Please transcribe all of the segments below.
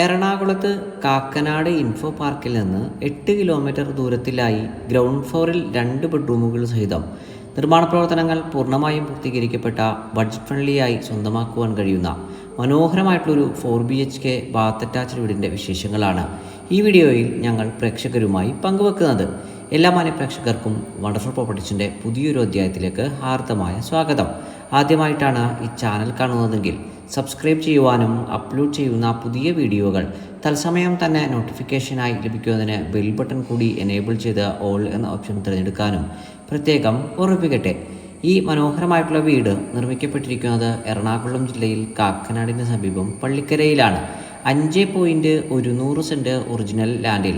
എറണാകുളത്ത് കാക്കനാട് ഇൻഫോ പാർക്കിൽ നിന്ന് 8 കിലോമീറ്റർ ദൂരത്തിലായി ഗ്രൗണ്ട് ഫ്ലോറിൽ 2 ബെഡ്റൂമുകൾ സഹിതം നിർമ്മാണ പ്രവർത്തനങ്ങൾ പൂർണ്ണമായും പൂർത്തീകരിക്കപ്പെട്ട ബഡ്ജറ്റ് ഫ്രണ്ട്ലിയായി സ്വന്തമാക്കുവാൻ കഴിയുന്ന മനോഹരമായിട്ടുള്ളൊരു 4 BHK ബാത്ത് അറ്റാച്ച്ഡ് വീടിൻ്റെ വിശേഷങ്ങളാണ് ഈ വീഡിയോയിൽ ഞങ്ങൾ പ്രേക്ഷകരുമായി പങ്കുവെക്കുന്നത്. എല്ലാ മാന്യ പ്രേക്ഷകർക്കും വണ്ടർഫുൾ പ്രോപ്പർട്ടീസിൻ്റെ പുതിയൊരു അധ്യായത്തിലേക്ക് ഹാർദമായ സ്വാഗതം. ആദ്യമായിട്ടാണ് ഈ ചാനൽ കാണുന്നതെങ്കിൽ സബ്സ്ക്രൈബ് ചെയ്യുവാനും അപ്ലോഡ് ചെയ്യുന്ന പുതിയ വീഡിയോകൾ തത്സമയം തന്നെ നോട്ടിഫിക്കേഷനായി ലഭിക്കുന്നതിന് ബെൽ ബട്ടൺ കൂടി എനേബിൾ ചെയ്ത് ഓൾ എന്ന ഓപ്ഷൻ തിരഞ്ഞെടുക്കാനും പ്രത്യേകം ഓർമ്മിപ്പിക്കട്ടെ. ഈ മനോഹരമായിട്ടുള്ള വീട് നിർമ്മിക്കപ്പെട്ടിരിക്കുന്നത് എറണാകുളം ജില്ലയിൽ കാക്കനാടിന് സമീപം പള്ളിക്കരയിലാണ്. 5.100 സെൻറ്റ് ഒറിജിനൽ ലാൻഡിൽ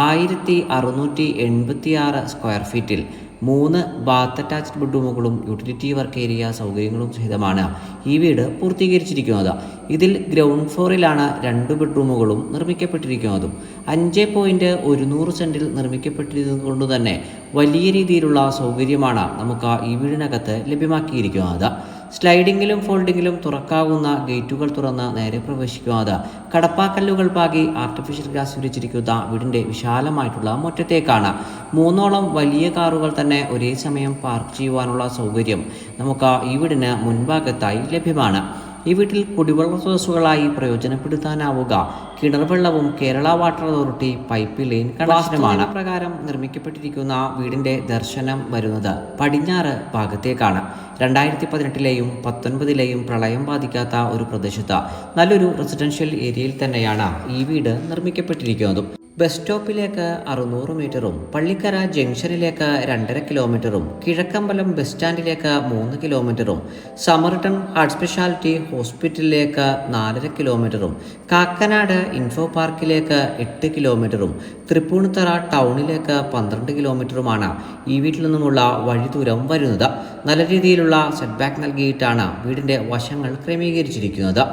1686 സ്ക്വയർ ഫീറ്റിൽ 3 ബാത്ത് അറ്റാച്ച്ഡ് ബെഡ്റൂമുകളും യൂട്ടിലിറ്റി വർക്ക് ഏരിയ സൗകര്യങ്ങളും സഹിതമാണ് ഈ വീട് പൂർത്തീകരിച്ചിരിക്കുന്നത്. ഇതിൽ ഗ്രൗണ്ട് ഫ്ലോറിലാണ് 2 ബെഡ്റൂമുകളും നിർമ്മിക്കപ്പെട്ടിരിക്കുന്നതും 5.100 സെൻറ്റിൽ നിർമ്മിക്കപ്പെട്ടിരുന്നത് തന്നെ വലിയ രീതിയിലുള്ള സൗകര്യമാണ് നമുക്ക് ഈ വീടിനകത്ത് ലഭ്യമാക്കിയിരിക്കുന്നത്. സ്ലൈഡിങ്ങിലും ഫോൾഡിങ്ങിലും തുറക്കാവുന്ന ഗേറ്റുകൾ തുറന്ന് നേരെ പ്രവേശിക്കുന്നത് കടപ്പാക്കല്ലുകൾ പാകി ആർട്ടിഫിഷ്യൽ ഗ്രാസ് വിരിച്ചിരിക്കുന്ന വീടിൻ്റെ വിശാലമായിട്ടുള്ള മുറ്റത്തേക്കാണ്. 3 വലിയ കാറുകൾ തന്നെ ഒരേ സമയം പാർക്ക് ചെയ്യുവാനുള്ള സൗകര്യം നമുക്ക് ഈ വീടിന് മുൻഭാഗത്തായി ലഭ്യമാണ്. ഈ വീട്ടിൽ കുടിവെള്ള സ്രോതസ്സുകളായി പ്രയോജനപ്പെടുത്താനാവുക കിണർ വെള്ളവും Kerala water authority pipe line കണക്ഷനുമാണ്. പ്രകാരം നിർമ്മിക്കപ്പെട്ടിരിക്കുന്ന വീടിൻ്റെ ദർശനം വരുന്നത് പടിഞ്ഞാറ് ഭാഗത്തേക്കാണ്. 2018-ലെയും 19-ലെയും പ്രളയം ബാധിക്കാത്ത ഒരു പ്രദേശത്ത് നല്ലൊരു റെസിഡൻഷ്യൽ ഏരിയയിൽ തന്നെയാണ് ഈ വീട് നിർമ്മിക്കപ്പെട്ടിരിക്കുന്നതും. ബസ് സ്റ്റോപ്പിലേക്ക് 600 മീറ്ററും പള്ളിക്കര ജംഗ്ഷനിലേക്ക് 2.5 കിലോമീറ്ററും കിഴക്കമ്പലം ബസ് സ്റ്റാൻഡിലേക്ക് 3 കിലോമീറ്ററും സമർട്ടൺ ഹാർട്ട് സ്പെഷ്യാലിറ്റി ഹോസ്പിറ്റലിലേക്ക് 4.5 കിലോമീറ്ററും കാക്കനാട് ഇൻഫോ പാർക്കിലേക്ക് 8 കിലോമീറ്ററും തൃപ്പൂണിത്തറ ടൗണിലേക്ക് 12 കിലോമീറ്ററുമാണ് ഈ വീട്ടിൽ നിന്നുമുള്ള വഴി ദൂരം വരുന്നത്. നല്ല രീതിയിലുള്ള സെറ്റ് ബാക്ക് നൽകിയിട്ടാണ് വീടിൻ്റെ വശങ്ങൾ ക്രമീകരിച്ചിരിക്കുന്നത്.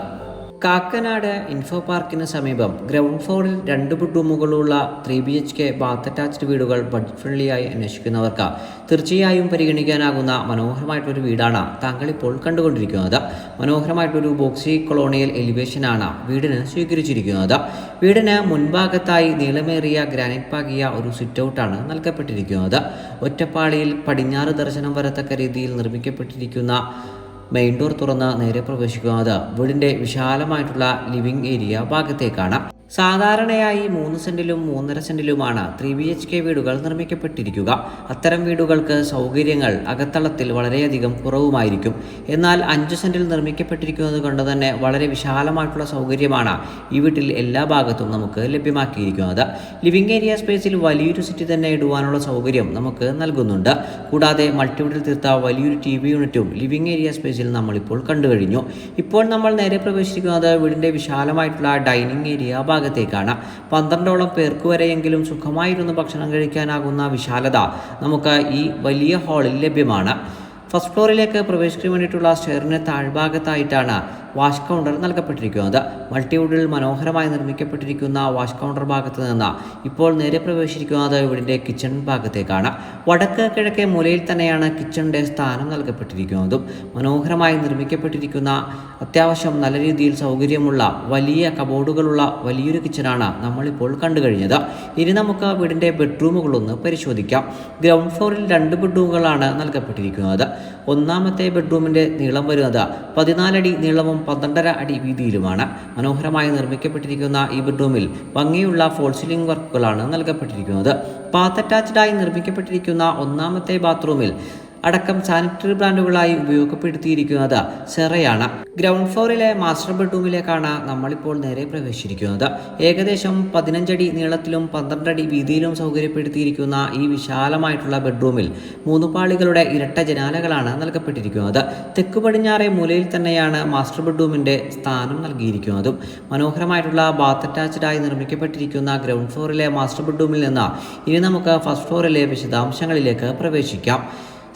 കാക്കനാട് ഇൻഫോ പാർക്കിന് സമീപം ഗ്രൗണ്ട് ഫ്ലോറിൽ 2 ബെഡ്റൂമുകളുള്ള 3 BHK ബാത്ത് അറ്റാച്ച്ഡ് വീടുകൾ ബഡ്ജറ്റ് ഫ്രണ്ട്ലിയായി അന്വേഷിക്കുന്നവർക്ക് തീർച്ചയായും പരിഗണിക്കാനാകുന്ന മനോഹരമായിട്ടൊരു വീടാണ് താങ്കൾ ഇപ്പോൾ കണ്ടുകൊണ്ടിരിക്കുന്നത്. മനോഹരമായിട്ടൊരു ബോക്സി കൊളോണിയൽ എലിവേഷനാണ് വീടിന് സ്വീകരിച്ചിരിക്കുന്നത്. വീടിന് മുൻഭാഗത്തായി നീളമേറിയ ഗ്രാനൈറ്റ് പാകിയ ഒരു സിറ്റ് ഔട്ടാണ് നൽകപ്പെട്ടിരിക്കുന്നത്. ഒറ്റപ്പാളിയിൽ പടിഞ്ഞാറ് ദർശനം വരത്തക്ക രീതിയിൽ നിർമ്മിക്കപ്പെട്ടിരിക്കുന്ന മെയിൻ ഡോർ തുറന്ന് നേരെ പ്രവേശിക്കുന്നത് വീടിൻ്റെ വിശാലമായിട്ടുള്ള ലിവിംഗ് ഏരിയ ഭാഗത്തേക്കാണ്. സാധാരണയായി 3 സെൻറ്റിലും 3.5 സെൻറ്റിലുമാണ് 3 BHK വീടുകൾ നിർമ്മിക്കപ്പെട്ടിരിക്കുക. അത്തരം വീടുകൾക്ക് സൗകര്യങ്ങൾ അകത്തളത്തിൽ വളരെയധികം കുറവുമായിരിക്കും. എന്നാൽ 5 സെൻറ്റിൽ നിർമ്മിക്കപ്പെട്ടിരിക്കുന്നത് കൊണ്ട് തന്നെ വളരെ വിശാലമായിട്ടുള്ള സൗകര്യമാണ് ഈ വീട്ടിൽ എല്ലാ ഭാഗത്തും നമുക്ക് ലഭ്യമാക്കിയിരിക്കുന്നത്. ലിവിംഗ് ഏരിയ സ്പേസിൽ വലിയൊരു സിറ്റി തന്നെ ഇടുവാനുള്ള സൗകര്യം നമുക്ക് നൽകുന്നുണ്ട്. കൂടാതെ മൾട്ടിവുഡിൽ തീർത്ത വലിയൊരു TV യൂണിറ്റും ലിവിംഗ് ഏരിയ സ്പേസിൽ നമ്മളിപ്പോൾ കണ്ടു കഴിഞ്ഞു. ഇപ്പോൾ നമ്മൾ നേരെ പ്രവേശിക്കുന്നത് വീടിൻ്റെ വിശാലമായിട്ടുള്ള ഡൈനിങ് ഏരിയ ഭാഗത്തേക്കാണ്. 12ഓളം പേർക്ക് വരെയെങ്കിലും സുഖമായിരുന്നു ഭക്ഷണം കഴിക്കാനാകുന്ന വിശാലത നമുക്ക് ഈ വലിയ ഹാളിൽ ലഭ്യമാണ്. ഫസ്റ്റ് ഫ്ലോറിലേക്ക് പ്രവേശിക്കാൻ വേണ്ടിയിട്ടുള്ള സ്റ്റെയറിന് താഴ്ഭാഗത്തായിട്ടാണ് വാഷ് കൗണ്ടർ നൽകപ്പെട്ടിരിക്കുന്നത്. മൾട്ടിവുഡിൽ മനോഹരമായി നിർമ്മിക്കപ്പെട്ടിരിക്കുന്ന വാഷ് കൗണ്ടർ ഭാഗത്ത് നിന്ന് ഇപ്പോൾ നേരെ പ്രവേശിക്കുന്നത് ഇവിടിൻ്റെ കിച്ചൺ ഭാഗത്തേക്കാണ്. വടക്ക് കിഴക്കേ മൂലയിൽ തന്നെയാണ് കിച്ചണിൻ്റെ സ്ഥാനം നൽകപ്പെട്ടിരിക്കുന്നതും. മനോഹരമായി നിർമ്മിക്കപ്പെട്ടിരിക്കുന്ന അത്യാവശ്യം നല്ല രീതിയിൽ സൗകര്യമുള്ള വലിയ കബോർഡുകളുള്ള വലിയൊരു കിച്ചണാണ് നമ്മളിപ്പോൾ കണ്ടു കഴിഞ്ഞത്. ഇനി നമുക്ക് വീടിൻ്റെ ബെഡ്റൂമുകളൊന്ന് പരിശോധിക്കാം. ഗ്രൗണ്ട് ഫ്ലോറിൽ 2 ബെഡ്റൂമുകളാണ് നൽകപ്പെട്ടിരിക്കുന്നത്. ഒന്നാമത്തെ ബെഡ്റൂമിൻ്റെ നീളം വരുന്നത് 14 അടി നീളവും 12.5 അടി വീതിയിലുമാണ്. മനോഹരമായി നിർമ്മിക്കപ്പെട്ടിരിക്കുന്ന ഈ ബെഡ്റൂമിൽ ഭംഗിയുള്ള ഫോൾ സീലിംഗ് വർക്കുകളാണ് നൽകപ്പെട്ടിരിക്കുന്നത്. ബാത്ത് അറ്റാച്ച്ഡായി നിർമ്മിക്കപ്പെട്ടിരിക്കുന്ന ഒന്നാമത്തെ ബാത്റൂമിൽ അടക്കം സാനിറ്ററി ബ്രാൻഡുകളായി ഉപയോഗപ്പെടുത്തിയിരിക്കുന്നത് സെറയാണ്. ഗ്രൗണ്ട് ഫ്ലോറിലെ മാസ്റ്റർ ബെഡ്റൂമിലേക്കാണ് നമ്മളിപ്പോൾ നേരെ പ്രവേശിച്ചിരിക്കുന്നത്. ഏകദേശം 15 അടി നീളത്തിലും 12 അടി വീതിയിലും സൗകര്യപ്പെടുത്തിയിരിക്കുന്ന ഈ വിശാലമായിട്ടുള്ള ബെഡ്റൂമിൽ 3 പാളികളുടെ ഇരട്ട ജനാലകളാണ് നൽകപ്പെട്ടിരിക്കുന്നത്. തെക്ക് പടിഞ്ഞാറേ മൂലയിൽ തന്നെയാണ് മാസ്റ്റർ ബെഡ്റൂമിൻ്റെ സ്ഥാനം നൽകിയിരിക്കുന്നതും. മനോഹരമായിട്ടുള്ള ബാത്ത് അറ്റാച്ച്ഡായി നിർമ്മിക്കപ്പെട്ടിരിക്കുന്ന ഗ്രൗണ്ട് ഫ്ലോറിലെ മാസ്റ്റർ ബെഡ്റൂമിൽ നിന്ന് ഇനി നമുക്ക് ഫസ്റ്റ് ഫ്ലോറിലെ വിശദാംശങ്ങളിലേക്ക് പ്രവേശിക്കാം.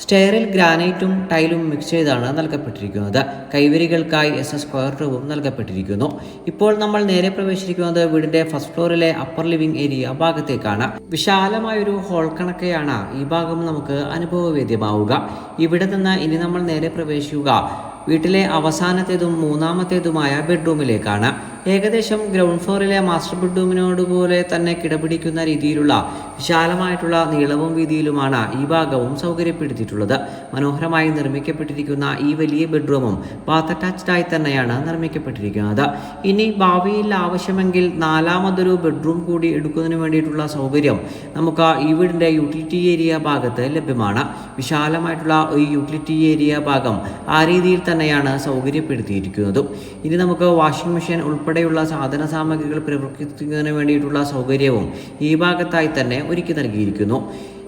സ്റ്റെയറിൽ ഗ്രാനൈറ്റും ടൈലും മിക്സ് ചെയ്താണ് നൽകപ്പെട്ടിരിക്കുന്നത്. കൈവരികൾക്കായി SS സ്ക്വയർ ട്യൂബും നൽകപ്പെട്ടിരിക്കുന്നു. ഇപ്പോൾ നമ്മൾ നേരെ പ്രവേശിക്കുന്നത് വീടിന്റെ ഫസ്റ്റ് ഫ്ലോറിലെ അപ്പർ ലിവിംഗ് ഏരിയ ഭാഗത്തേക്കാണ്. വിശാലമായൊരു ഹോൾ കണക്കെയാണ് ഈ ഭാഗം നമുക്ക് അനുഭവവേദ്യമാവുക. ഇവിടെ നിന്ന് ഇനി നമ്മൾ നേരെ പ്രവേശിക്കുക വീട്ടിലെ അവസാനത്തേതും മൂന്നാമത്തേതുമായ ബെഡ്റൂമിലേക്കാണ്. ഏകദേശം ഗ്രൗണ്ട് ഫ്ലോറിലെ മാസ്റ്റർ ബെഡ്റൂമിനോട് പോലെ തന്നെ കിടപിടിക്കുന്ന രീതിയിലുള്ള വിശാലമായിട്ടുള്ള നീളവും വീതിയിലുമാണ് ഈ ഭാഗവും സൗകര്യപ്പെടുത്തിയിട്ടുള്ളത്. മനോഹരമായി നിർമ്മിക്കപ്പെട്ടിരിക്കുന്ന ഈ വലിയ ബെഡ്റൂമും ബാത്ത് അറ്റാച്ച്ഡ് ആയി തന്നെയാണ് നിർമ്മിക്കപ്പെട്ടിരിക്കുന്നത്. ഇനി ഭാവിയിൽ ആവശ്യമെങ്കിൽ നാലാമതൊരു ബെഡ്റൂം കൂടി എടുക്കുന്നതിന് വേണ്ടിയിട്ടുള്ള സൗകര്യം നമുക്ക് ഈ വീടിൻ്റെ യൂട്ടിലിറ്റി ഏരിയ ഭാഗത്ത് ലഭ്യമാണ്. വിശാലമായിട്ടുള്ള ഈ യൂട്ടിലിറ്റി ഏരിയ ഭാഗം ആ രീതിയിൽ തന്നെയാണ് സൗകര്യപ്പെടുത്തിയിരിക്കുന്നതും. ഇനി നമുക്ക് വാഷിംഗ് മെഷീൻ ഉൾപ്പെടെയുള്ള സാധന സാമഗ്രികൾ പ്രവർത്തിക്കുന്നതിന് വേണ്ടിയിട്ടുള്ള സൗകര്യവും ഈ ഭാഗത്തായി തന്നെ ഒരുക്കി നൽകിയിരിക്കുന്നു.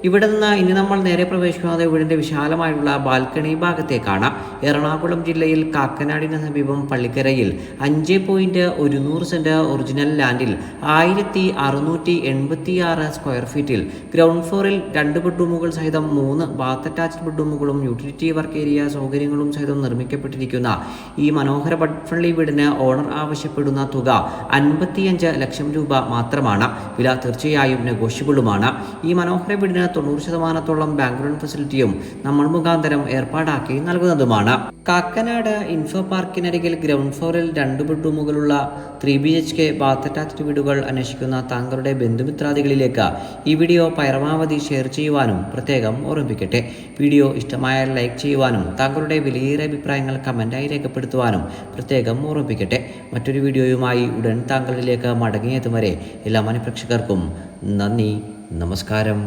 ഇവിടെ നിന്ന് ഇനി നമ്മൾ നേരെ പ്രവേശിക്കുന്നത് വീടിൻ്റെ വിശാലമായിട്ടുള്ള ബാൽക്കണി ഭാഗത്തേക്കാണ്. എറണാകുളം ജില്ലയിൽ കാക്കനാടിന് സമീപം പള്ളിക്കരയിൽ 5.100 സെന്റ് ഒറിജിനൽ ലാൻഡിൽ 1686 സ്ക്വയർ ഫീറ്റിൽ ഗ്രൗണ്ട് ഫ്ലോറിൽ 2 ബെഡ്റൂമുകൾ സഹിതം 3 ബാത്ത് അറ്റാച്ച്ഡ് ബെഡ്റൂമുകളും യൂട്ടിലിറ്റി വർക്ക് ഏരിയ സൗകര്യങ്ങളും സഹിതം നിർമ്മിക്കപ്പെട്ടിരിക്കുന്ന ഈ മനോഹര ബഡ് ഫ്രണ്ട്ലി വീടിന് ഓണർ ആവശ്യപ്പെടുന്ന തുക 55 ലക്ഷം രൂപ മാത്രമാണ്. വില തീർച്ചയായും നെഗോഷ്യബിളുമാണ്. ഈ മനോഹര വീടിന് 90% ബാങ്ക് ലോൺ ഫെസിലിറ്റിയും നമ്മൾ മുഖാന്തരം ഏർപ്പാടാക്കി നൽകുന്നതുമാണ്. കാക്കനാട് ഇൻഫോ പാർക്കിനരികിൽ ഗ്രൗണ്ട് ഫ്ലോറിൽ 2 ബെഡ്റൂമുകളുള്ള 3 BHK ബാത്ത് അറ്റാച്ച്ഡ് വീടുകൾ അന്വേഷിക്കുന്ന താങ്കളുടെ ബന്ധുമിത്രാദികളിലേക്ക് ഈ വീഡിയോ പരമാവധി ഷെയർ ചെയ്യുവാനും പ്രത്യേകം ഓർമ്മിപ്പിക്കട്ടെ. വീഡിയോ ഇഷ്ടമായാൽ ലൈക്ക് ചെയ്യുവാനും താങ്കളുടെ വിലയേറിയ അഭിപ്രായങ്ങൾ കമൻറ്റായി രേഖപ്പെടുത്തുവാനും പ്രത്യേകം ഓർമ്മിപ്പിക്കട്ടെ. മറ്റൊരു വീഡിയോയുമായി ഉടൻ താങ്കളിലേക്ക് മടങ്ങിയെത്തും വരെ എല്ലാ മനഃപ്രേക്ഷകർക്കും നന്ദി, നമസ്കാരം.